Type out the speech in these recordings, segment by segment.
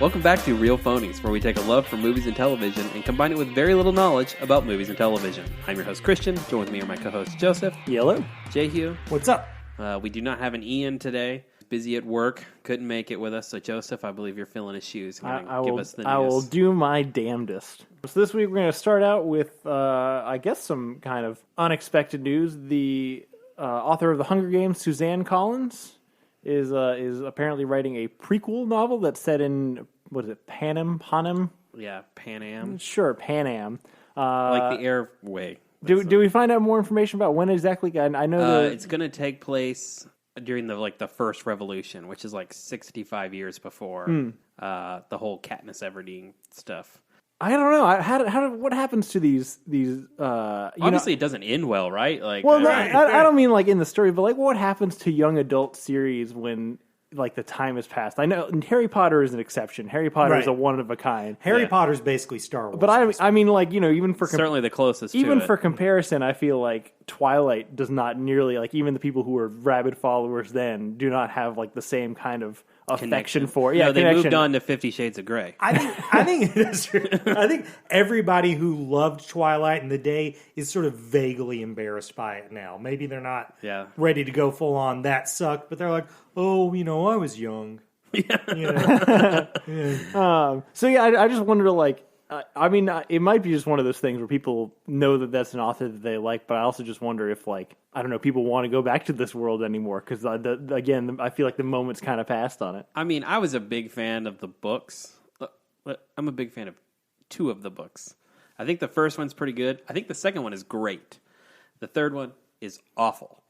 Welcome back to Real Phonies, where we take a love for movies and television and combine it with very little knowledge about movies and television. I'm your host, Christian. Join with me are my co-hosts, Joseph. Yellow. Jehu. What's up? We do not have an Ian today. Busy at work. Couldn't make it with us. So, Joseph, I believe you're filling his shoes. Give us the news. I will do my damnedest. So this week we're going to start out with, I guess, some kind of unexpected news. The author of The Hunger Games, Suzanne Collins, is apparently writing a prequel novel that's set in, what is it, Panem? Yeah, Pan Am. Sure, Pan Am. Like the airway. Do we find out more information about when exactly? I know it's going to take place during the first revolution, which is like 65 years before the whole Katniss Everdeen stuff. I don't know. What happens to these? Obviously, it doesn't end well, right? I don't mean like in the story, but like what happens to young adult series when like the time has passed? I know Harry Potter is an exception. Harry Potter is a one of a kind. Harry Potter's basically Star Wars. But I mean, like, you know, even for certainly the closest. Even to for comparison, I feel like Twilight does not nearly, like, even the people who were rabid followers then do not have like the same kind of affection for it. Yeah, they moved on to 50 Shades of Grey. I think that's true. I think everybody who loved Twilight in the day is sort of vaguely embarrassed by it now. Maybe they're not ready to go full on that sucked, but they're like, oh, you know, I was young. Yeah. You know? I just wonder, like, I mean, it might be just one of those things where people know that that's an author that they like, but I also just wonder if, like, I don't know, people want to go back to this world anymore, because, again, I feel like the moment's kind of passed on it. I mean, I was a big fan of the books. I'm a big fan of two of the books. I think the first one's pretty good. I think the second one is great. The third one is awful.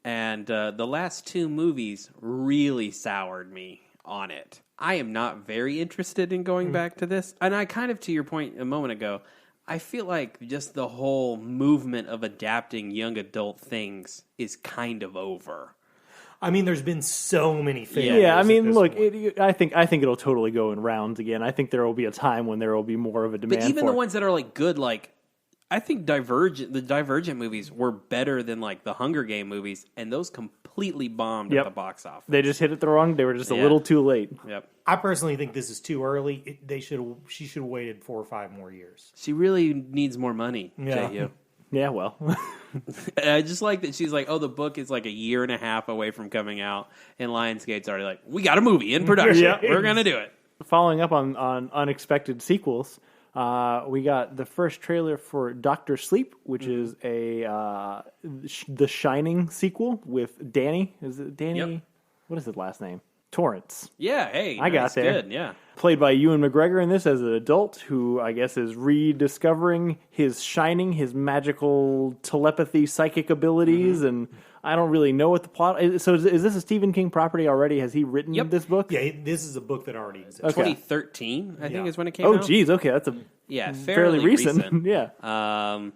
And the last two movies really soured me on it. I am not very interested in going back to this. And I kind of, to your point a moment ago, I feel like just the whole movement of adapting young adult things is kind of over. I mean, there's been so many failures. Yeah, I mean, look, I think it'll totally go in rounds again. I think there will be a time when there will be more of a demand. But even the ones that are like good, like I think the Divergent movies were better than like the Hunger Game movies, and those completely bombed at the box office. They just hit it the wrong. They were just a little too late. Yep. I personally think this is too early. She should have waited 4 or 5 more years. She really needs more money. Yeah. J.U. Yeah, well. I just like that she's like, oh, the book is like a year and a half away from coming out, and Lionsgate's already like, we got a movie in production. We're going to do it. Following up on unexpected sequels, we got the first trailer for Dr. Sleep, which is The Shining sequel with Danny. Is it Danny? Yep. What is his last name? Torrance. Yeah, hey. I got there. Good, yeah. Played by Ewan McGregor in this as an adult who I guess is rediscovering his shining, his magical telepathy, psychic abilities, and I don't really know what the plot is. So is this a Stephen King property already? Has he written this book? Yeah, this is a book that already exists. Okay. 2013, I think, is when it came out. Oh, geez. Okay, that's a fairly recent. Yeah. And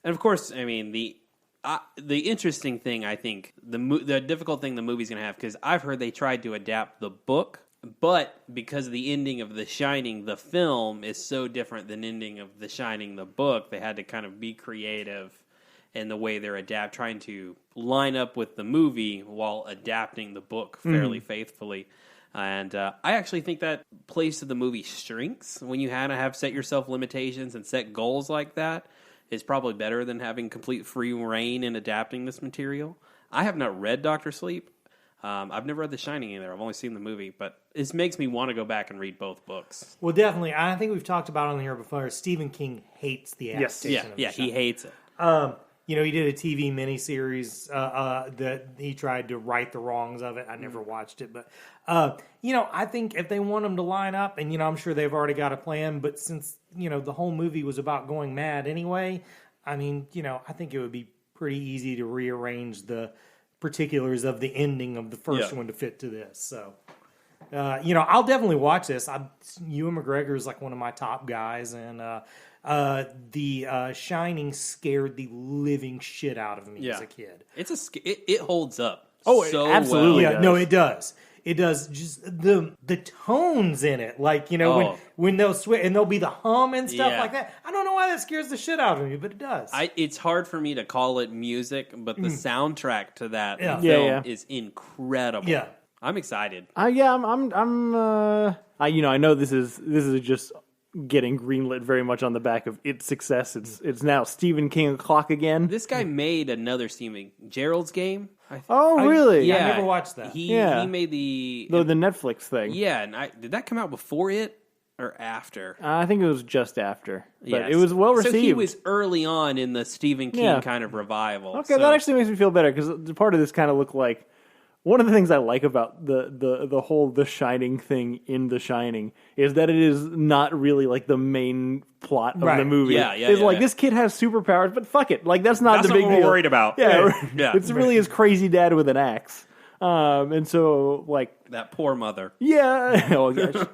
of course, I mean, the interesting thing, I think, the difficult thing the movie's going to have, because I've heard they tried to adapt the book, but because of the ending of The Shining, the film is so different than ending of The Shining, the book, they had to kind of be creative in the way they're trying to line up with the movie while adapting the book fairly faithfully. And I actually think that plays to the movie's strengths when you have set yourself limitations and set goals like that. Is probably better than having complete free reign in adapting this material. I have not read Dr. Sleep. I've never read The Shining either. I've only seen the movie, but this makes me want to go back and read both books. Well, definitely. I think we've talked about it on here before. Stephen King hates the adaptation. Yeah, he hates it. You know, he did a TV miniseries that he tried to right the wrongs of it. I never watched it, but you know, I think if they want them to line up, and you know, I'm sure they've already got a plan. But since you know the whole movie was about going mad anyway, I mean, you know, I think it would be pretty easy to rearrange the particulars of the ending of the first one to fit to this. So, you know, I'll definitely watch this. Ewan McGregor is like one of my top guys, and The Shining scared the living shit out of me as a kid. It holds up. Oh, so it absolutely well. does. No, it does. It does. Just the tones in it, like you know when they'll switch and there'll be the hum and stuff like that. I don't know why that scares the shit out of me, but it does. It's hard for me to call it music, but the soundtrack to that film is incredible. Yeah. I'm excited. Yeah, I know this is just getting greenlit very much on the back of its success. It's now Stephen King o'clock again. This guy made another Stephen Gerald's Game. Really? Yeah, I never watched that. He made the Netflix thing. Yeah, and did that come out before it or after? I think it was just after. But Yes. it was well received. So he was early on in the Stephen King kind of revival. Okay, that actually makes me feel better because part of this kind of looked like one of the things I like about the whole The Shining thing in The Shining is that it is not really like the main plot of the movie. It's like this kid has superpowers, but fuck it, like that's not the big what deal. we're worried about. Yeah. It's really his crazy dad with an axe. And so like that poor mother. Yeah, oh gosh,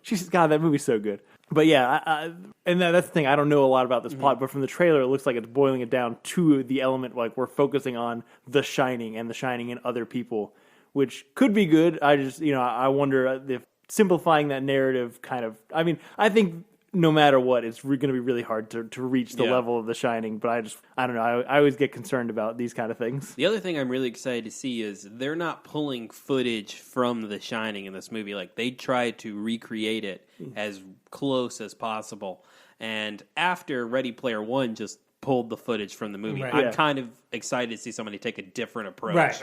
she's God. That movie's so good. But yeah, and that's the thing. I don't know a lot about this plot, but from the trailer, it looks like it's boiling it down to the element like we're focusing on The Shining and The Shining and other people, which could be good. I just I wonder if simplifying that narrative kind of. I mean, I think no matter what, it's going to be really hard to reach the level of The Shining. But I don't know. I always get concerned about these kind of things. The other thing I'm really excited to see is they're not pulling footage from The Shining in this movie. Like, they tried to recreate it as close as possible. And after Ready Player One just pulled the footage from the movie, I'm kind of excited to see somebody take a different approach. Right.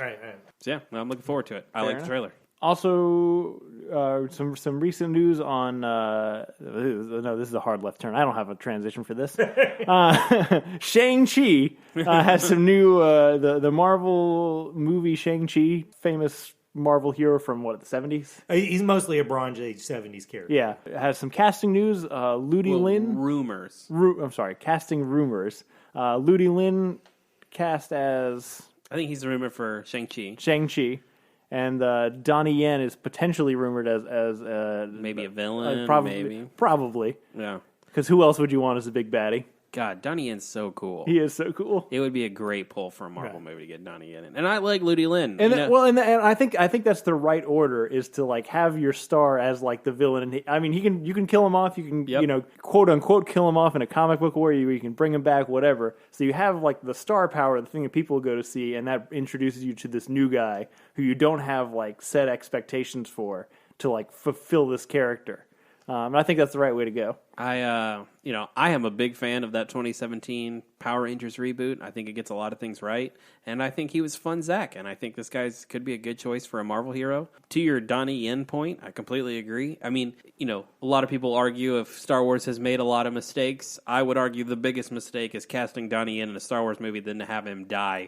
So yeah, I'm looking forward to it. I like the trailer. Also, some recent news on no, this is a hard left turn. I don't have a transition for this. Shang-Chi has some new the Marvel movie Shang-Chi, famous Marvel hero from the 70s. He's mostly a Bronze Age 70s character. Yeah, it has some casting news. Ludi Lin, rumors. I'm sorry, casting rumors. Ludi Lin cast as I think he's the rumor for Shang-Chi. Shang-Chi. And Donnie Yen is potentially rumored as maybe a villain, probably. Yeah. Because who else would you want as a big baddie? God, Donnie Yen's so cool. He is so cool. It would be a great pull for a Marvel movie to get Donnie Yen in. And I like Ludi Lin. And and I think that's the right order is to like have your star as like the villain. And I mean, you can kill him off. You can quote unquote kill him off in a comic book where you can bring him back, whatever. So you have like the star power, the thing that people go to see, and that introduces you to this new guy who you don't have like set expectations for to like fulfill this character. And I think that's the right way to go. I am a big fan of that 2017 Power Rangers reboot. I think it gets a lot of things right, and I think he was fun Zach, and I think this guy's could be a good choice for a Marvel hero. To your Donnie Yen point, I completely agree. I mean, a lot of people argue if Star Wars has made a lot of mistakes. I would argue the biggest mistake is casting Donnie Yen in a Star Wars movie than to have him die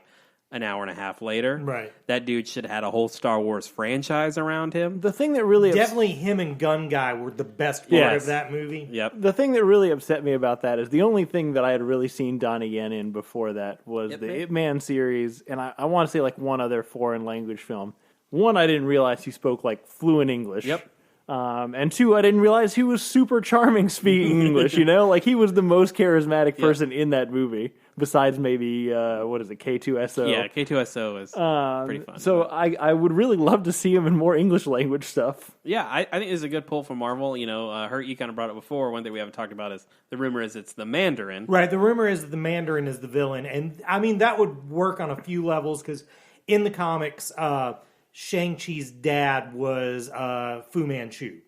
an hour and a half later. Right. That dude should have had a whole Star Wars franchise around him. The thing that really definitely him and Gun Guy were the best part of that movie. Yep. The thing that really upset me about that is the only thing that I had really seen Donnie Yen in before that was the Ip Man series, and I want to say like one other foreign language film. One, I didn't realize he spoke like fluent English. Yep. And two, I didn't realize he was super charming speaking English, like he was the most charismatic person in that movie, besides maybe, K2SO. Yeah, K2SO is pretty fun. So I would really love to see him in more English language stuff. Yeah, I think it's a good pull for Marvel. You kind of brought it before. One thing we haven't talked about is the rumor is it's the Mandarin. Right, the rumor is that the Mandarin is the villain. And, I mean, that would work on a few levels, because in the comics, Shang-Chi's dad was Fu Manchu,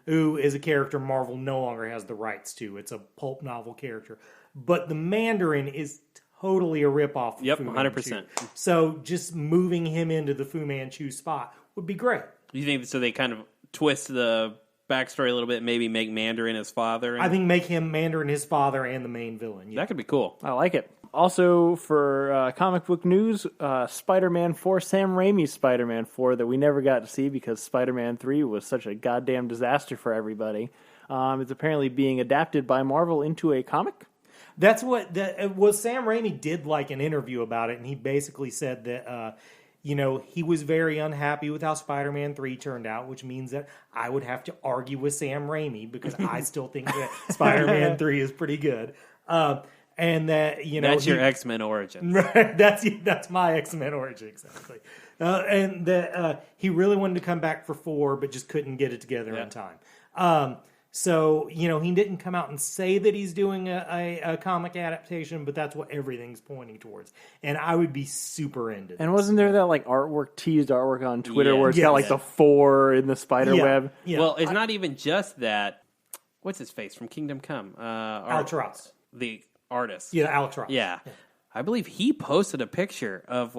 who is a character Marvel no longer has the rights to. It's a pulp novel character. But the Mandarin is totally a ripoff of Fu Manchu. 100%. So just moving him into the Fu Manchu spot would be great. You think so? They kind of twist the backstory a little bit, maybe make Mandarin his father? I think make him Mandarin his father and the main villain. Yeah. That could be cool. I like it. Also, for comic book news, Spider-Man 4, Sam Raimi's Spider-Man 4 that we never got to see because Spider-Man 3 was such a goddamn disaster for everybody, is apparently being adapted by Marvel into a comic. That's what Sam Raimi did like an interview about it, and he basically said that he was very unhappy with how Spider-Man 3 turned out, which means that I would have to argue with Sam Raimi because I still think that Spider-Man 3 is pretty good. And that that's your X-Men origin, right? That's my X-Men origin exactly. And that he really wanted to come back for 4, but just couldn't get it together in time. So, he didn't come out and say that he's doing a comic adaptation, but that's what everything's pointing towards. And I would be super into this. And wasn't there that teased artwork on Twitter where it's Yes. got the 4 in the spider web? Yeah. Well, it's not even just that. What's his face from Kingdom Come? Alex Ross. The artist. Yeah, Alex Ross. Yeah. I believe he posted a picture of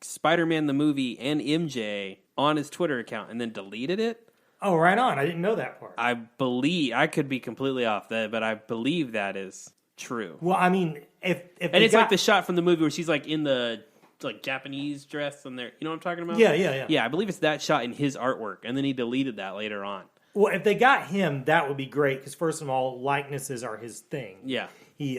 Spider-Man the movie and MJ on his Twitter account and then deleted it. Oh, right on. I didn't know that part. I believe, I could be completely off that, but I believe that is true. Well, I mean, if And it's like the shot from the movie where she's in the Japanese dress and there. You know what I'm talking about? Yeah. Yeah, I believe it's that shot in his artwork, and then he deleted that later on. Well, if they got him, that would be great because first of all, likenesses are his thing. Yeah. He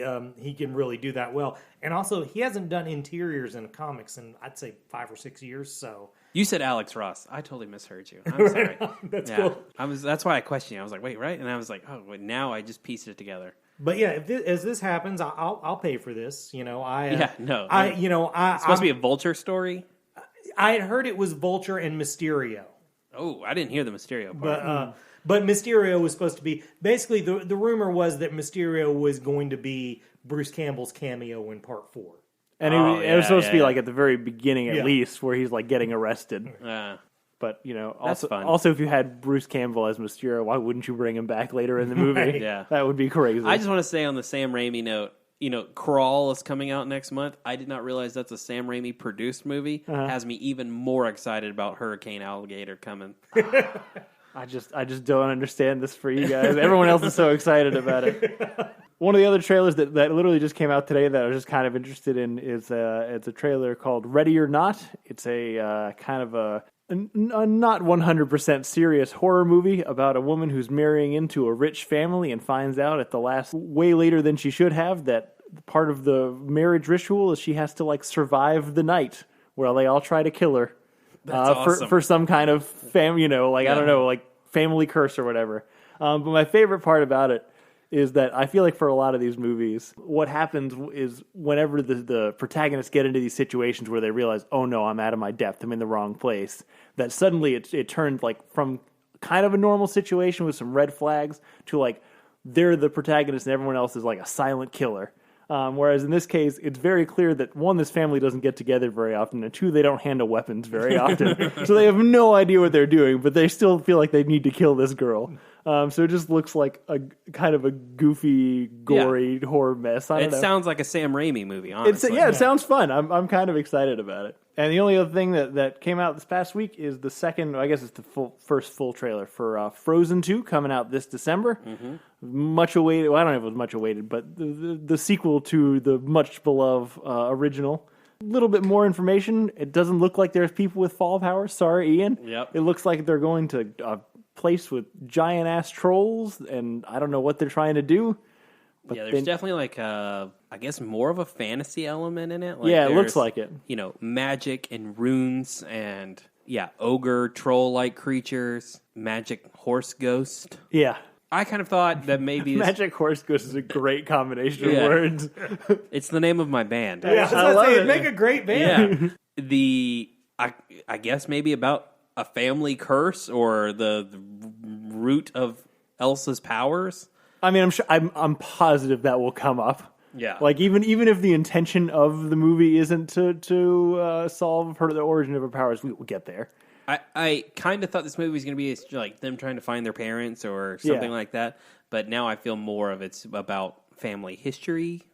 can really do that well, and also he hasn't done interiors in comics in I'd say 5 or 6 years. So You said Alex Ross. I totally misheard you. I'm sorry. That's cool. That's why I questioned you. I was like, wait, right? And I was like, oh, wait, now I just pieced it together. But yeah, as this happens, I'll pay for this. It's supposed to be a Vulture story. I had heard it was Vulture and Mysterio. Oh, I didn't hear the Mysterio part. But Mysterio was supposed to be basically the rumor was that Mysterio was going to be Bruce Campbell's cameo in Part 4. And it was supposed to be at the very beginning at least, where he's getting arrested. But also if you had Bruce Campbell as Mysterio, why wouldn't you bring him back later in the movie? Right. Yeah, that would be crazy. I just want to say on the Sam Raimi note, Crawl is coming out next month. I did not realize that's a Sam Raimi produced movie. Has me even more excited about Hurricane Alligator coming. I just don't understand this for you guys. Everyone else is so excited about it. One of the other trailers that literally just came out today that I was just kind of interested in is it's a trailer called Ready or Not. It's a kind of a not 100% serious horror movie about a woman who's marrying into a rich family and finds out at the last, way later than she should have, that part of the marriage ritual is she has to survive the night where they all try to kill her. That's awesome. For some kind of I don't know, family curse or whatever. But my favorite part about it is that I feel like for a lot of these movies, what happens is whenever the protagonists get into these situations where they realize, oh no, I'm out of my depth, I'm in the wrong place, that suddenly it turns from kind of a normal situation with some red flags to they're the protagonist and everyone else is a silent killer. Whereas in this case, it's very clear that one, this family doesn't get together very often, and two, they don't handle weapons very often. So they have no idea what they're doing, but they still feel like they need to kill this girl. So it just looks like a kind of a goofy, gory horror mess. It sounds like a Sam Raimi movie, honestly. It sounds fun. I'm kind of excited about it. And the only other thing that came out this past week is the second, I guess it's the first full trailer for Frozen 2 coming out this December. Mm-hmm. Much awaited. Well, I don't know if it was much awaited, but the sequel to the much beloved original. A little bit more information. It doesn't look like there's people with fall powers. Sorry, Ian. Yep. It looks like they're going to a place with giant ass trolls, and I don't know what they're trying to do. But there's definitely I guess more of a fantasy element in it. It looks like it. Magic and runes and ogre troll-like creatures, magic horse ghost. Yeah. I kind of thought that maybe Magic Horse Ghost is a great combination of words. It's the name of my band. Yeah, I love it. Make a great band. Yeah. I guess maybe about a family curse or the root of Elsa's powers. I mean, I'm positive that will come up. Yeah. Even if the intention of the movie isn't to solve the origin of her powers, we will get there. I kind of thought this movie was going to be them trying to find their parents or something like that. But now I feel more of it's about family history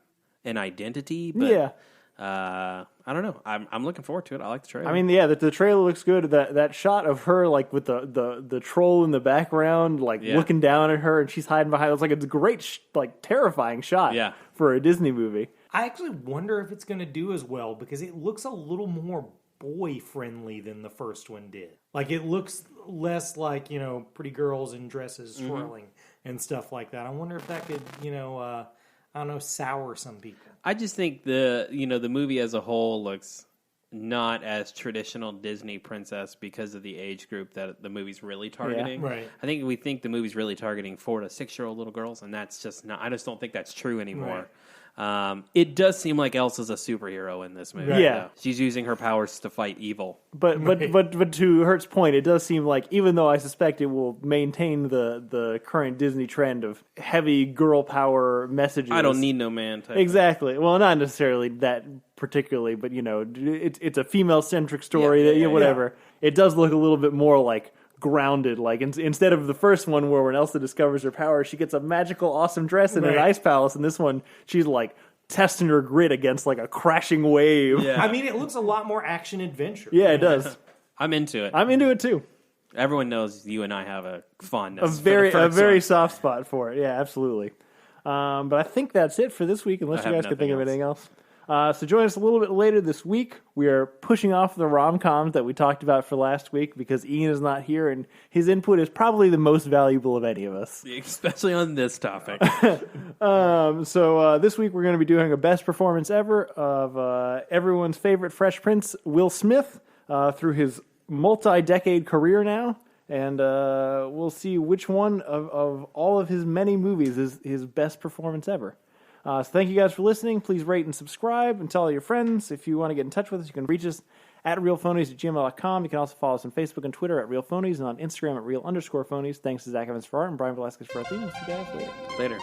and identity. But, I don't know. I'm looking forward to it. I like the trailer. I mean, the trailer looks good. That shot of her, with the troll in the background, looking down at her, and she's hiding behind. It's a great, terrifying shot for a Disney movie. I actually wonder if it's going to do as well because it looks a little more boy-friendly than the first one did. It looks less like, pretty girls in dresses swirling and stuff like that. I wonder if that could, I don't know, sour some people. I just think the movie as a whole looks not as traditional Disney princess because of the age group that the movie's really targeting. Yeah, right. I think we think the movie's really targeting 4 to 6 year old little girls, and that's just not. I just don't think that's true anymore. It does seem like Elsa's a superhero in this movie. Right. Yeah. though. She's using her powers to fight evil. But to Hert's point, it does seem like, even though I suspect it will maintain the current Disney trend of heavy girl power messages. I don't need no man type. Exactly. Well, not necessarily that particularly, but it's a female centric story. Whatever. It does look a little bit more like grounded. Like instead of the first one where when Elsa discovers her power, she gets a magical, awesome dress in an ice palace, and this one she's like testing her grit against like a crashing wave. Yeah. I mean, it looks a lot more action adventure. Yeah, it does. I'm into it. I'm into it too. Everyone knows you and I have a fondness. A very for the first one. soft spot for it. Yeah, absolutely. But I think that's it for this week, unless I you have guys can think of nothing anything else. So join us a little bit later this week. We are pushing off the rom-coms that we talked about for last week because Ian is not here, and his input is probably the most valuable of any of us. Especially on this topic. So this week we're going to be doing a best performance ever of everyone's favorite Fresh Prince, Will Smith, through his multi-decade career now. And we'll see which one of all of his many movies is his best performance ever. So thank you guys for listening. Please rate and subscribe and tell all your friends. If you want to get in touch with us, you can reach us at realphonies@gmail.com. You can also follow us on Facebook and Twitter at realphonies and on Instagram at real_phonies. Thanks to Zach Evans for art and Brian Velasquez for our theme. We'll see you guys later. Later.